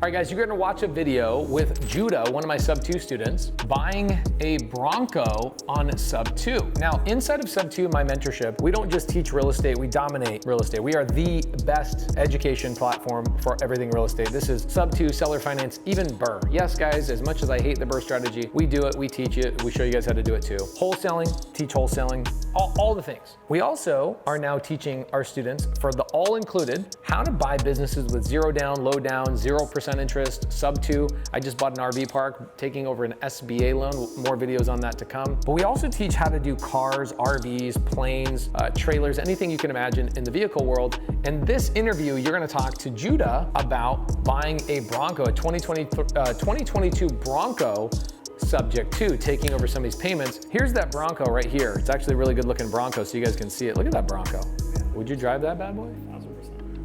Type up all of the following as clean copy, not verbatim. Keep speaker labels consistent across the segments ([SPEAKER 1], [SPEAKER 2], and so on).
[SPEAKER 1] All right, guys, you're gonna watch a video with Judah, one of my Sub 2 students, buying a Bronco on Sub 2. Now, inside of Sub 2, my mentorship, we don't just teach real estate, we dominate real estate. We are the best education platform for everything real estate. This is Sub 2, seller finance, even BRRRR. Yes, guys, as much as I hate the BRRRR strategy, we do it, we teach it, we show you guys how to do it too. Wholesaling, teach wholesaling, all the things. We also are now teaching our students for the all-included, how to buy businesses with zero down, low down, 0% interest, Sub 2. I just bought an RV park, taking over an SBA loan, more videos on that to come. But we also teach how to do cars, RVs, planes, trailers, anything you can imagine in the vehicle world. And this interview, you're gonna talk to Judah about buying a Bronco, a 2022 Bronco, subject to taking over some of these payments. Here's that Bronco right here. It's actually a really good looking Bronco, so you guys can see it. Look at that Bronco. Would you drive that bad boy? 1000%.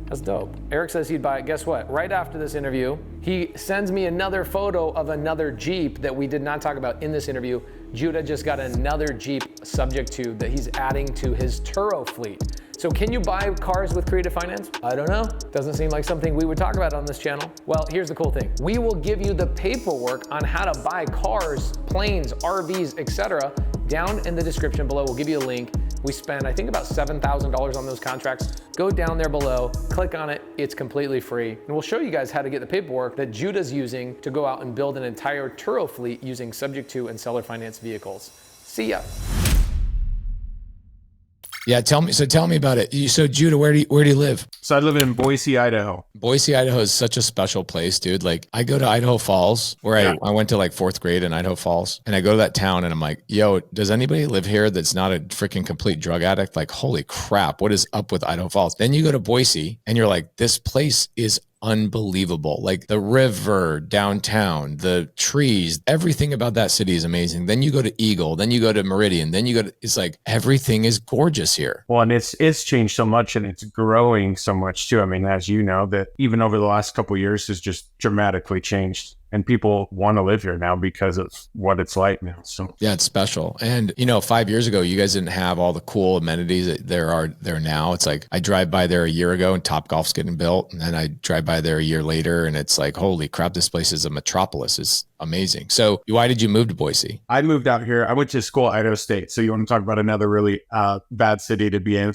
[SPEAKER 1] That's dope. Eric says he'd buy it. Guess what? Right after this interview, he sends me another photo of another Jeep that we did not talk about in this interview. Judah just got another Jeep subject to that he's adding to his Turo fleet. So can you buy cars with creative finance? I don't know. Doesn't seem like something we would talk about on this channel. Well, here's the cool thing. We will give you the paperwork on how to buy cars, planes, RVs, etc. down in the description below. We'll give you a link. We spend, I think, about $7,000 on those contracts. Go down there below, click on it. It's completely free. And we'll show you guys how to get the paperwork that Judah's using to go out and build an entire Turo fleet using subject to and seller finance vehicles. See ya.
[SPEAKER 2] Yeah, tell me about it. So Judah, where do you live?
[SPEAKER 3] So I live in Boise, Idaho.
[SPEAKER 2] Boise, Idaho is such a special place, dude. Like I go to Idaho Falls where I went to like 4th grade in Idaho Falls, and I go to that town and I'm like, yo, does anybody live here that's not a freaking complete drug addict? Like, holy crap, what is up with Idaho Falls? Then you go to Boise and you're like, this place is unbelievable. Like the river downtown, the trees, everything about that city is amazing. Then you go to Eagle, then you go to Meridian, then you go to, it's like everything is gorgeous here.
[SPEAKER 3] Well, and it's changed so much and it's growing so much too. I mean, as you know, that even over the last couple of years has just dramatically changed. And people want to live here now because of what it's like now. So
[SPEAKER 2] yeah, it's special. And 5 years ago, you guys didn't have all the cool amenities that there are there now. It's like I drive by there a year ago and Topgolf's getting built, and then I drive by there a year later, and it's like, holy crap, this place is a metropolis. It's amazing. So why did you move to Boise?
[SPEAKER 3] I moved out here. I went to school at Idaho State. So you want to talk about another really bad city to be in?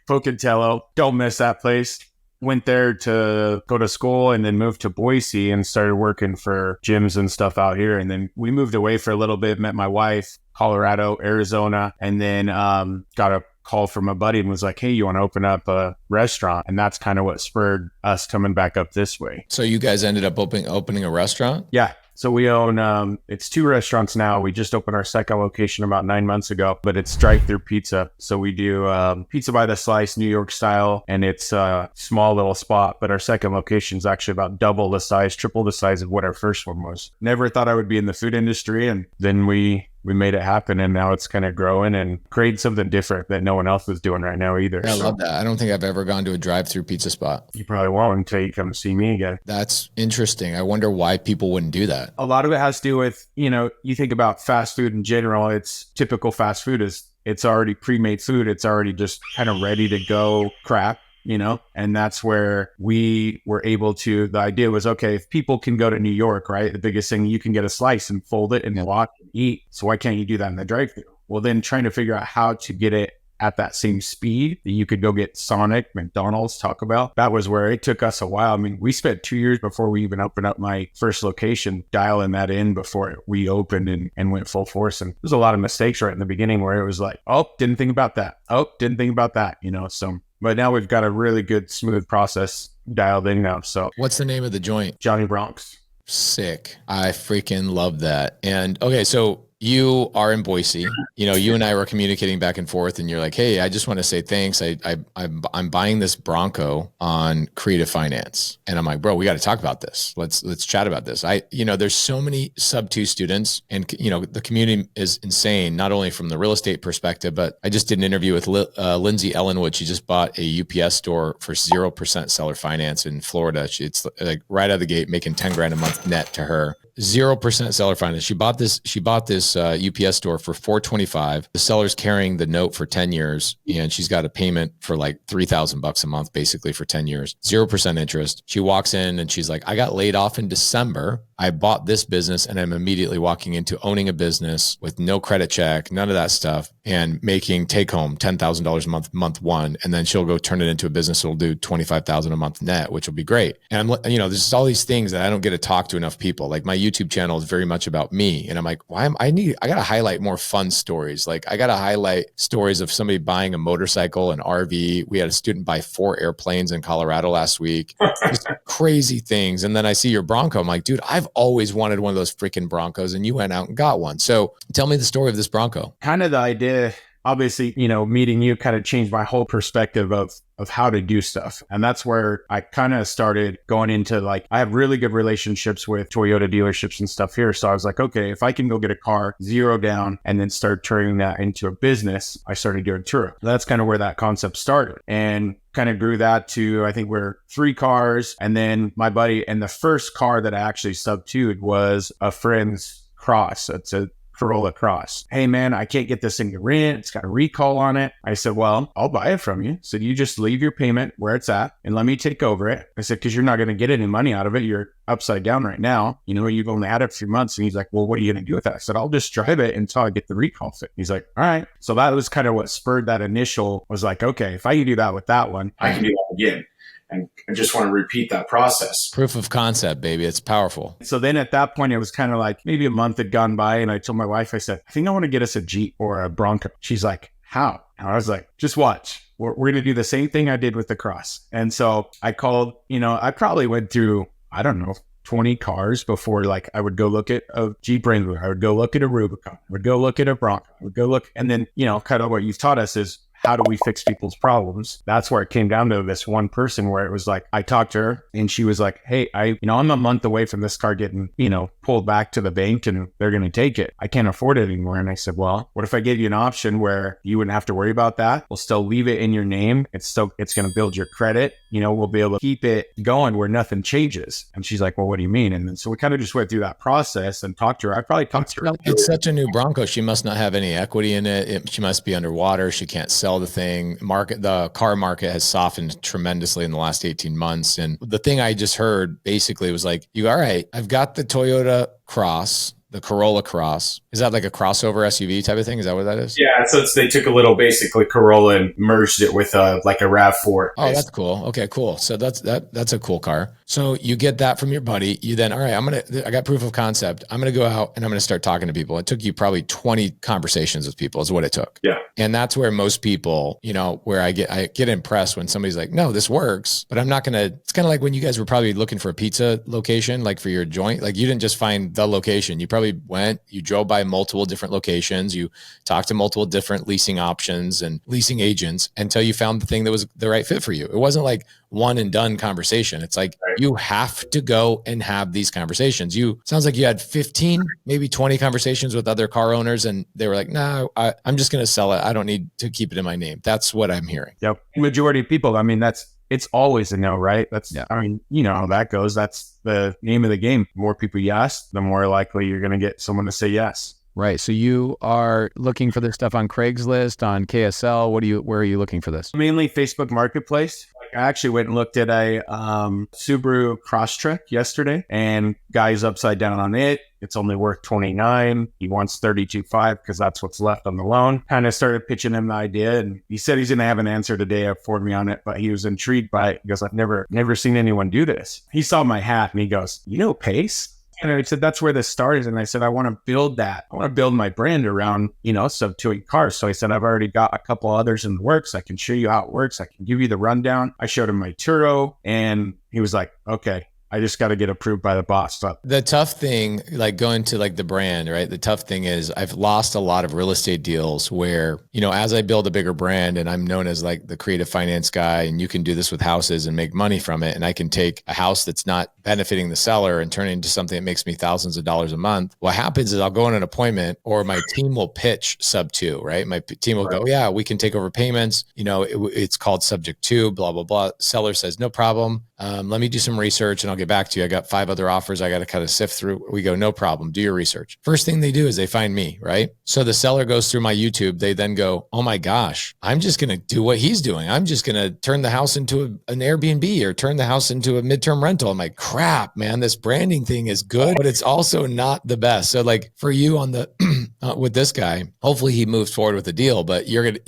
[SPEAKER 3] Pocatello. Don't miss that place. Went there to go to school and then moved to Boise and started working for gyms and stuff out here. And then we moved away for a little bit, met my wife, Colorado, Arizona, and then got a call from a buddy and was like, hey, you want to open up a restaurant? And that's kind of what spurred us coming back up this way.
[SPEAKER 2] So you guys ended up opening a restaurant?
[SPEAKER 3] Yeah. So we own, it's 2 restaurants now. We just opened our second location about 9 months ago, but it's drive-through pizza. So we do pizza by the slice, New York style, and it's a small little spot. But our second location is actually about double the size, triple the size of what our first one was. Never thought I would be in the food industry. And then we made it happen, and now it's kind of growing and creating something different that no one else is doing right now either.
[SPEAKER 2] Yeah, I love that. I don't think I've ever gone to a drive-through pizza spot.
[SPEAKER 3] You probably won't until you come see me again.
[SPEAKER 2] That's interesting. I wonder why people wouldn't do that.
[SPEAKER 3] A lot of it has to do with, you think about fast food in general. It's typical fast food is it's already pre-made food. It's already just kind of ready to go crap. And that's where we were able to, the idea was, okay, if people can go to New York, right? The biggest thing, you can get a slice and fold it and walk and eat. So why can't you do that in the drive-thru? Well, then trying to figure out how to get it at that same speed that you could go get Sonic, McDonald's, Taco Bell. That was where it took us a while. I mean, we spent 2 years before we even opened up my first location, dialing that in before we opened and went full force. And there's a lot of mistakes right in the beginning where it was like, oh, didn't think about that. Oh, didn't think about that, so. But now we've got a really good, smooth process dialed in now. So
[SPEAKER 2] what's the name of the joint?
[SPEAKER 3] Johnny Bronx.
[SPEAKER 2] Sick. I freaking love that. And okay, so you are in Boise, you and I were communicating back and forth, and you're like, hey, I just want to say thanks. I'm buying this Bronco on creative finance. And I'm like, bro, we got to talk about this. Let's chat about this. There's so many Sub 2 students, and the community is insane, not only from the real estate perspective, but I just did an interview with Lindsay Ellenwood. She just bought a UPS store for 0% seller finance in Florida. It's like right out of the gate, making 10 grand a month net to her. 0% seller finance. She bought this UPS store for $425. The seller's carrying the note for 10 years and she's got a payment for like $3,000 a month, basically for 10 years, 0% interest. She walks in and she's like, I got laid off in December. I bought this business and I'm immediately walking into owning a business with no credit check, none of that stuff, and making take home $10,000 a month one. And then she'll go turn it into a business that'll do $25,000 a month net, which will be great. And I'm, there's all these things that I don't get to talk to enough people. Like my YouTube channel is very much about me. And I'm like, I got to highlight more fun stories. Like I got to highlight stories of somebody buying a motorcycle, an RV. We had a student buy 4 airplanes in Colorado last week. Just crazy things. And then I see your Bronco. I'm like, dude, I've always wanted one of those freaking Broncos and you went out and got one. So tell me the story of this Bronco.
[SPEAKER 3] Kind of the idea, obviously, meeting you kind of changed my whole perspective of how to do stuff. And that's where I kind of started going into like, I have really good relationships with Toyota dealerships and stuff here. So I was like, okay, if I can go get a car, 0 down, and then start turning that into a business, I started doing turo. That's kind of where that concept started. And kind of grew that to, I think we're 3 cars. And then my buddy, and the first car that I actually subtoed was a friend's Cross. It's a Corolla Cross. Hey man, I can't get this thing to rent. It's got a recall on it. I said, well, I'll buy it from you. So you just leave your payment where it's at and let me take over it. I said, because you're not going to get any money out of it. You're upside down right now. You've only had it a few months. And he's like, well, what are you going to do with that? I said, I'll just drive it until I get the recall fit. He's like, all right. So that was kind of what spurred that initial, was like, okay, if I can do that with that one, I can do that again. And I just want to repeat that process.
[SPEAKER 2] Proof of concept, baby. It's powerful.
[SPEAKER 3] So then at that point, it was kind of like maybe a month had gone by. And I told my wife, I said, I think I want to get us a Jeep or a Bronco. She's like, how? And I was like, just watch. We're going to do the same thing I did with the Cross. And so I called, I probably went through, I don't know, 20 cars before like I would go look at a Jeep Wrangler. I would go look at a Rubicon. I would go look at a Bronco. I would go look. And then, kind of what you've taught us is, how do we fix people's problems? That's where it came down to this one person where it was like, I talked to her and she was like, hey, I'm a month away from this car getting, pulled back to the bank and they're going to take it. I can't afford it anymore. And I said, well, what if I gave you an option where you wouldn't have to worry about that? We'll still leave it in your name. It's going to build your credit. We'll be able to keep it going where nothing changes. And she's like, well, what do you mean? And then so we kind of just went through that process and talked to her. I probably talked to her.
[SPEAKER 2] It's such a new Bronco. She must not have any equity in it. She must be underwater. She can't sell the thing. The car market has softened tremendously in the last 18 months. And the thing I just heard basically was like, all right, I've got the Toyota Cross, the Corolla Cross. Is that like a crossover SUV type of thing? Is that what that is?
[SPEAKER 3] Yeah. So they took a little basically Corolla and merged it with like a RAV4.
[SPEAKER 2] Oh, that's cool. Okay, cool. So that's a cool car. So you get that from your buddy. You then, all right, I got proof of concept. I'm going to go out and I'm going to start talking to people. It took you probably 20 conversations with people is what it took.
[SPEAKER 3] Yeah.
[SPEAKER 2] And that's where most people, where I get impressed when somebody's like, no, this works, but I'm not going to, it's kind of like when you guys were probably looking for a pizza location, like for your joint, like you didn't just find the location. You probably you drove by multiple different locations. You talked to multiple different leasing options and leasing agents until you found the thing that was the right fit for you. It wasn't like one and done conversation. It's like, you have to go and have these conversations. Sounds like you had 15, maybe 20 conversations with other car owners and they were like, no, I'm just going to sell it. I don't need to keep it in my name. That's what I'm hearing.
[SPEAKER 3] Yep. Majority of people, it's always a no, right? How that goes. That's the name of the game. The more people you ask, the more likely you're going to get someone to say yes.
[SPEAKER 4] Right. So you are looking for this stuff on Craigslist, on KSL. Where are you looking for this?
[SPEAKER 3] Mainly Facebook Marketplace. I actually went and looked at a Subaru Crosstrek yesterday, and guy's upside down on it. It's only worth $29. He wants $32,500 because that's what's left on the loan. Kind of started pitching him the idea, and he said he's going to have an answer today for me on it, but he was intrigued by it. He goes, I've never seen anyone do this. He saw my hat and he goes, Pace? And I said, that's where this started. And I said, I want to build that. I want to build my brand around, subtoing cars. So I said, I've already got a couple others in the works. I can show you how it works. I can give you the rundown. I showed him my Turo and he was like, okay, I just got to get approved by the boss. So
[SPEAKER 2] the tough thing, like going to like the brand, right? The tough thing is I've lost a lot of real estate deals where, as I build a bigger brand and I'm known as like the creative finance guy and you can do this with houses and make money from it. And I can take a house that's not benefiting the seller and turn it into something that makes me thousands of dollars a month. What happens is I'll go on an appointment or my team will pitch Subto, right? My team will go, yeah, we can take over payments. It's called subject to, blah, blah, blah. Seller says, no problem. Let me do some research and I'll get back to you. I got 5 other offers I got to kind of sift through. We go, no problem. Do your research. First thing they do is they find me, right? So the seller goes through my YouTube. They then go, oh my gosh, I'm just going to do what he's doing. I'm just going to turn the house into an Airbnb or turn the house into a midterm rental. I'm like, crap, man, this branding thing is good, but it's also not the best. So like for you on the, with this guy, hopefully he moves forward with the deal, but you're going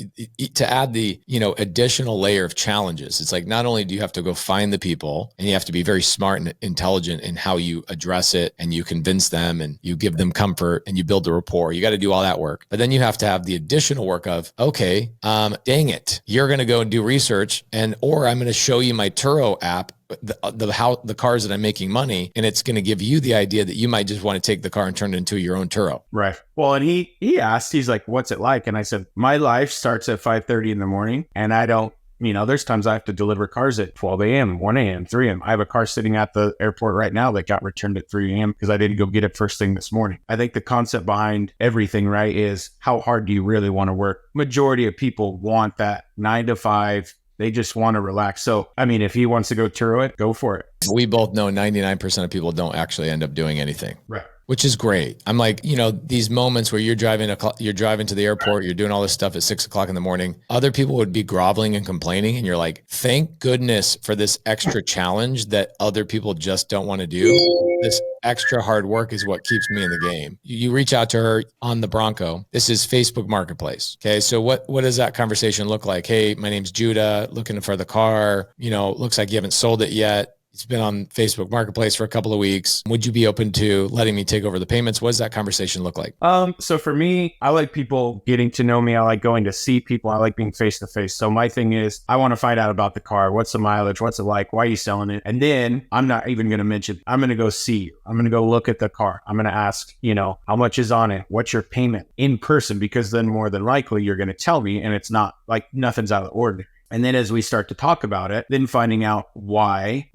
[SPEAKER 2] to add the, additional layer of challenges. It's like, not only do you have to go find the people and you have to be very smart and intelligent in how you address it and you convince them and you give them comfort and you build the rapport. You got to do all that work, but then you have to have the additional work of, okay, dang it, you're going to go and do research or I'm going to show you my Turo app, the cars that I'm making money, and it's going to give you the idea that you might just want to take the car and turn it into your own Turo.
[SPEAKER 3] Right. Well, and he asked, he's like, what's it like? And I said, my life starts at 5:30 in the morning, and I don't, there's times I have to deliver cars at 12 a.m., 1 a.m., 3 a.m. I have a car sitting at the airport right now that got returned at 3 a.m. because I didn't go get it first thing this morning. I think the concept behind everything, right, is how hard do you really want to work? Majority of people want that 9 to 5. They just want to relax. So, if he wants to go Turo it, go for it.
[SPEAKER 2] We both know 99% of people don't actually end up doing anything.
[SPEAKER 3] Right.
[SPEAKER 2] Which is great. I'm like, these moments where you're driving to the airport, you're doing all this stuff at 6 o'clock in the morning. Other people would be groveling and complaining. And you're like, thank goodness for this extra challenge that other people just don't want to do. This extra hard work is what keeps me in the game. You reach out to her on the Bronco. This is Facebook Marketplace. Okay. So what does that conversation look like? Hey, my name's Judah, looking for the car. Looks like you haven't sold it yet. It's been on Facebook Marketplace for a couple of weeks. Would you be open to letting me take over the payments? What does that conversation look like?
[SPEAKER 3] So for me, I like people getting to know me. I like going to see people. I like being face to face. So my thing is, I want to find out about the car. What's the mileage? What's it like? Why are you selling it? And then I'm not even going to mention, I'm going to go see you. I'm going to go look at the car. I'm going to ask, how much is on it? What's your payment in person? Because then more than likely you're going to tell me, and it's not like nothing's out of the ordinary. And then as we start to talk about it, then finding out why,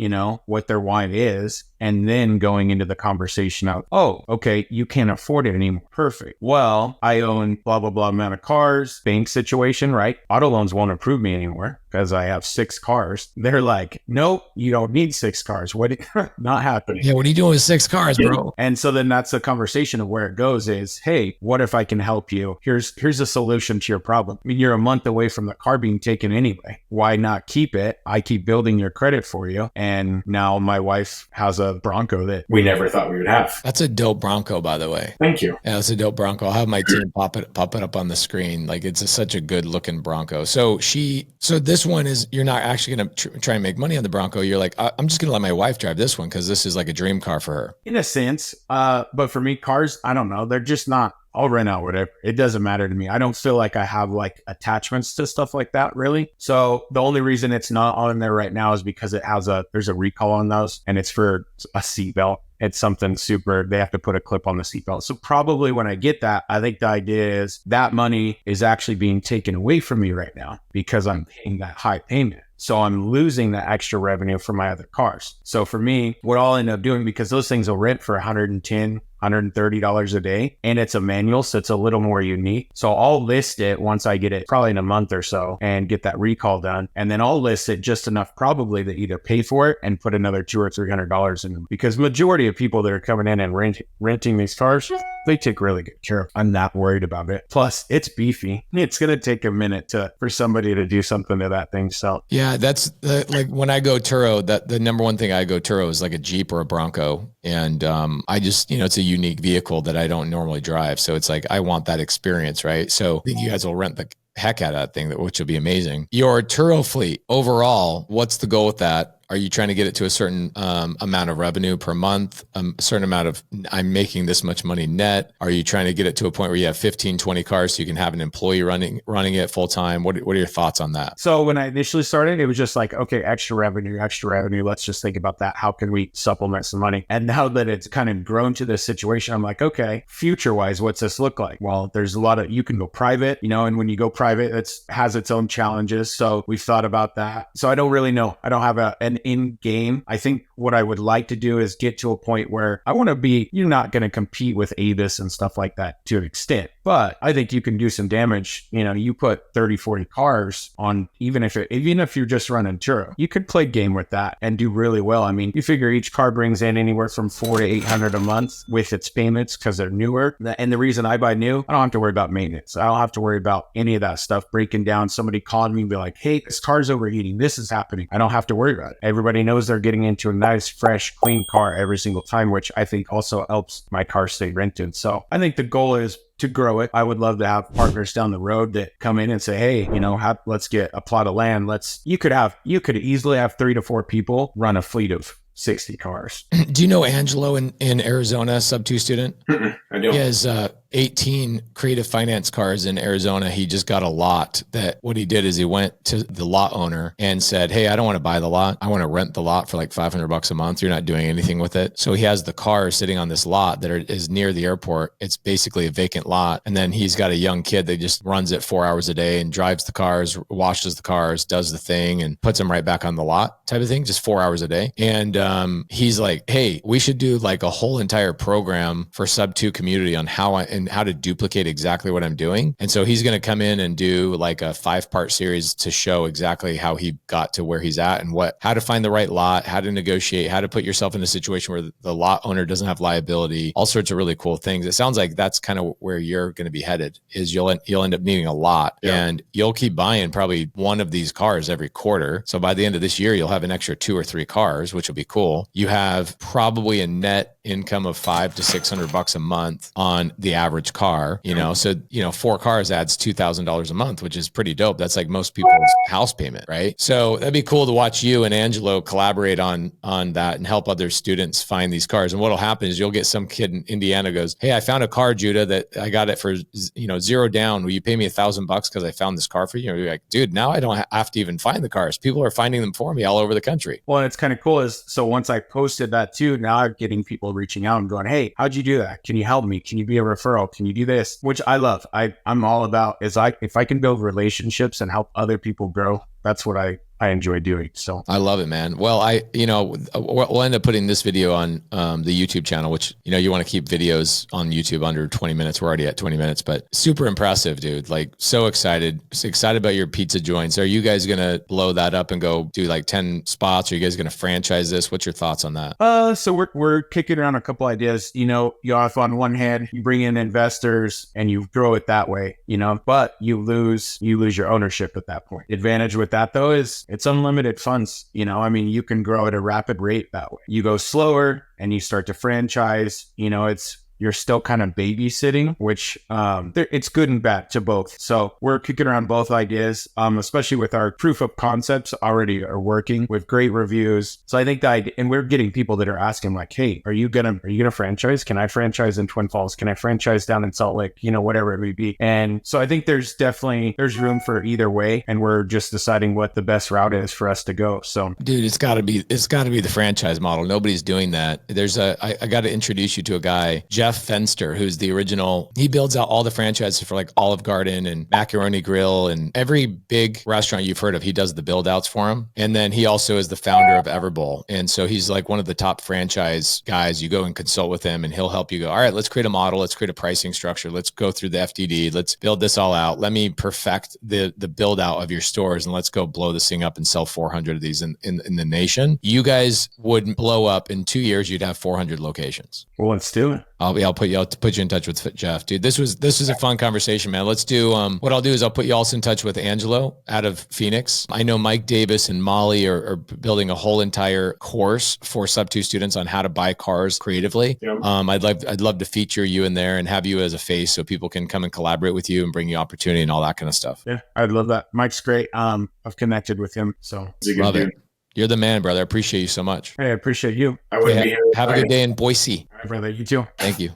[SPEAKER 3] what their why is, and then going into the conversation of, oh, okay, you can't afford it anymore. Perfect. Well, I own blah, blah, blah amount of cars, bank situation, right? Auto loans won't approve me anymore because I have 6 cars. They're like, nope, you don't need 6 cars. What? Not happening.
[SPEAKER 2] Yeah, what are you doing with 6 cars, bro?
[SPEAKER 3] And so then that's the conversation of where it goes is, hey, what if I can help you? Here's a solution to your problem. You're a month away from the car being taken anyway. Why not keep it? I keep building your credit for you. And now my wife has a Bronco that we never thought we would have.
[SPEAKER 2] That's a dope Bronco, by the way.
[SPEAKER 3] Thank you.
[SPEAKER 2] Yeah, that's a dope Bronco. I'll have my team pop it up on the screen. Like it's such a good looking Bronco. So this one is, you're not actually going to try and make money on the Bronco. You're like, I'm just going to let my wife drive this one because this is like a dream car for her.
[SPEAKER 3] In a sense. But for me, cars, I don't know. They're just not. I'll rent out whatever. It doesn't matter to me. I don't feel like I have like attachments to stuff like that, really. So the only reason it's not on there right now is because there's a recall on those, and it's for a seatbelt. It's something super, they have to put a clip on the seatbelt. So probably when I get that, I think the idea is that money is actually being taken away from me right now because I'm paying that high payment. So I'm losing the extra revenue from my other cars. So for me, what I'll end up doing, because those things will rent for $110, $130 a day, and it's a manual, so it's a little more unique. So I'll list it once I get it, probably in a month or so, and get that recall done. And then I'll list it just enough probably to either pay for it and put another $200 or $300 in them. Because majority of people that are coming in and renting these cars, they take really good care of it. I'm not worried about it. Plus, it's beefy. It's going to take a minute for somebody to do something to that thing. So
[SPEAKER 2] yeah, that's like when I go Turo, the number one thing I go Turo is like a Jeep or a Bronco. And I just, it's a unique vehicle that I don't normally drive. So it's like, I want that experience, right? So I think you guys will rent the heck out of that thing, which will be amazing. Your Turo fleet overall, what's the goal with that? Are you trying to get it to a certain amount of revenue per month, a certain amount of, I'm making this much money net? Are you trying to get it to a point where you have 15, 20 cars so you can have an employee running it full time? What are your thoughts on that?
[SPEAKER 3] So when I initially started, it was just like, okay, extra revenue. Let's just think about that. How can we supplement some money? And now that it's kind of grown to this situation, I'm like, okay, future wise, what's this look like? Well, there's a lot of, you can go private, and when you go private, it has its own challenges. So we've thought about that. So I don't really know. I don't have an in game. I think what I would like to do is get to a point where I want to be, you're not going to compete with Avis and stuff like that to an extent, but I think you can do some damage. You know, you put 30, 40 cars on, even if you're just running turo, you could play game with that and do really well. I mean, you figure each car brings in anywhere from $400 to $800 a month with its payments because they're newer. And the reason I buy new, I don't have to worry about maintenance. I don't have to worry about any of that stuff breaking down. Somebody calling me and be like, hey, this car's overheating. This is happening. I don't have to worry about it. Everybody knows they're getting into a nice, fresh, clean car every single time, which I think also helps my car stay rented. So I think the goal is to grow it. I would love to have partners down the road that come in and say, hey, you know, let's get a plot of land. You could easily have 3 to 4 people run a fleet of 60 cars.
[SPEAKER 2] Do you know Angelo in Arizona, Subto student?
[SPEAKER 3] I do.
[SPEAKER 2] He has 18 creative finance cars in Arizona. He just got a lot. That what he did is he went to the lot owner and said, hey, I don't want to buy the lot. I want to rent the lot for like $500 a month. You're not doing anything with it. So he has the cars sitting on this lot that is near the airport. It's basically a vacant lot. And then he's got a young kid that just runs it 4 hours a day and drives the cars, washes the cars, does the thing and puts them right back on the lot type of thing, just 4 hours a day. And he's like, hey, we should do like a whole entire program for Subto community on how to duplicate exactly what I'm doing. And so he's going to come in and do like a 5-part series to show exactly how he got to where he's at and how to find the right lot, how to negotiate, how to put yourself in a situation where the lot owner doesn't have liability, all sorts of really cool things. It sounds like that's kind of where you're going to be headed, is you'll end up needing a lot and you'll keep buying probably one of these cars every quarter. So by the end of this year, you'll have an extra 2 or 3 cars, which will be cool. You have probably a net income of $500 to $600 a month on the average car, you know, so, you know, 4 cars adds $2,000 a month, which is pretty dope. That's like most people's house payment, right? So that'd be cool to watch you and Angelo collaborate on that and help other students find these cars. And what'll happen is you'll get some kid in Indiana goes, hey, I found a car, Judah, that I got it for, you know, $0 down. Will you pay me $1,000 because I found this car for you? And you're like, dude, now I don't have to even find the cars. People are finding them for me all over the country.
[SPEAKER 3] Well, and it's kind of cool so once I posted that too, now I'm getting people reaching out and going, hey, how'd you do that? Can you help me? Can you be a referral? Can you do this? Which I love. I'm all about if I can build relationships and help other people grow, that's what I enjoy doing. So
[SPEAKER 2] I love it, man. Well, we'll end up putting this video on the YouTube channel, which, you know, you want to keep videos on YouTube under 20 minutes. We're already at 20 minutes, but super impressive, dude. Like so excited about your pizza joints. Are you guys going to blow that up and go do like 10 spots? Are you guys going to franchise this? What's your thoughts on that?
[SPEAKER 3] So we're kicking around a couple ideas. You know, you have on one hand, you bring in investors and you grow it that way, you know, but you lose your ownership at that point. Advantage with that though is it's unlimited funds. You know, I mean, you can grow at a rapid rate that way. You go slower and you start to franchise, you know, you're still kind of babysitting, which it's good and bad to both. So we're kicking around both ideas, especially with our proof of concepts already are working with great reviews. So I think and we're getting people that are asking like, hey, are you gonna franchise? Can I franchise in Twin Falls? Can I franchise down in Salt Lake? You know, whatever it may be. And so I think there's room for either way. And we're just deciding what the best route is for us to go. So
[SPEAKER 2] dude, it's gotta be the franchise model. Nobody's doing that. I got to introduce you to a guy, Jeff Fenster, who's the original. He builds out all the franchises for like Olive Garden and Macaroni Grill and every big restaurant you've heard of. He does the build outs for him. And then he also is the founder of Everbowl. And so he's like one of the top franchise guys. You go and consult with him and he'll help you go, all right, let's create a model. Let's create a pricing structure. Let's go through the FDD. Let's build this all out. Let me perfect the build out of your stores and let's go blow this thing up and sell 400 of these in the nation. You guys would blow up in 2 years. You'd have 400 locations.
[SPEAKER 3] Well, let's do it.
[SPEAKER 2] I'll put you in touch with Jeff, dude. This was a fun conversation, man. Let's do, what I'll do is I'll put you also in touch with Angelo out of Phoenix. I know Mike Davis and Molly are building a whole entire course for Subto students on how to buy cars creatively. Yep. I'd love to feature you in there and have you as a face so people can come and collaborate with you and bring you opportunity and all that kind of stuff.
[SPEAKER 3] Yeah, I'd love that. Mike's great. I've connected with him, so
[SPEAKER 2] love it. You're the man, brother. I appreciate you so much.
[SPEAKER 3] Hey, I appreciate you.
[SPEAKER 2] I wouldn't be here. Have a good day in Boise.
[SPEAKER 3] All right, brother. You too.
[SPEAKER 2] Thank you.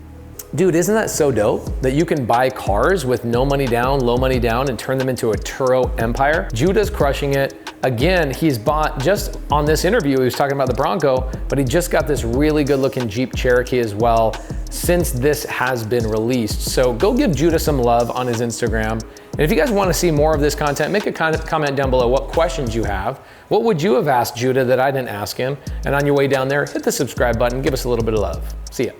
[SPEAKER 1] Dude, isn't that so dope that you can buy cars with no money down, low money down, and turn them into a turo empire? Judah's crushing it. Again, he's bought, just on this interview, he was talking about the Bronco, but he just got this really good looking Jeep Cherokee as well since this has been released. So go give Judah some love on his Instagram. And if you guys want to see more of this content, make a comment down below what questions you have. What would you have asked Judah that I didn't ask him? And on your way down there, hit the subscribe button, give us a little bit of love. See ya.